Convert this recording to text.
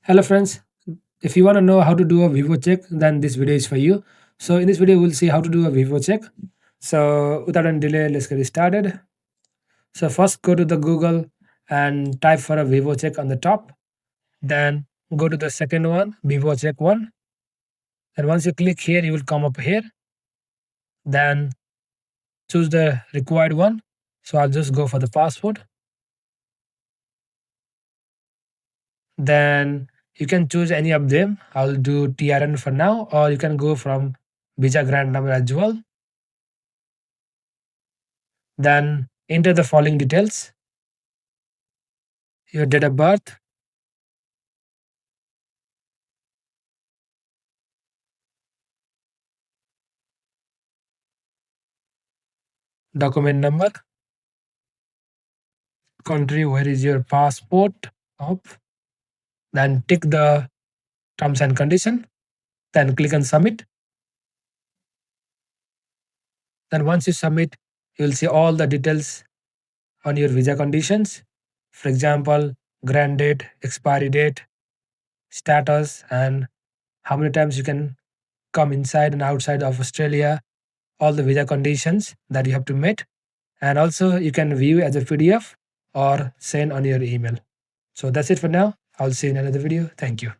Hello friends, if you want to know how to do a Vivo check, then this video is for you. So in this video, we'll see how to do a Vivo check. So without any delay, let's get started. So first go to the Google and type for a Vivo check on the top. Then go to the second one, Vivo check one. And once you click here, you will come up here. Then choose the required one. So I'll just go for the passport. Then you can choose any of them. I'll do TRN for now, or you can go from Visa grant number as well. Then enter the following details: your date of birth, document number, country where is your passport of, then tick the terms and condition, then click on submit. Then once you submit, you will see all the details on your visa conditions. For example, grant date, expiry date, status, and how many times you can come inside and outside of Australia, all the visa conditions that you have to meet. And also you can view as a PDF or send on your email. So that's it for now. I'll see you in another video. Thank you.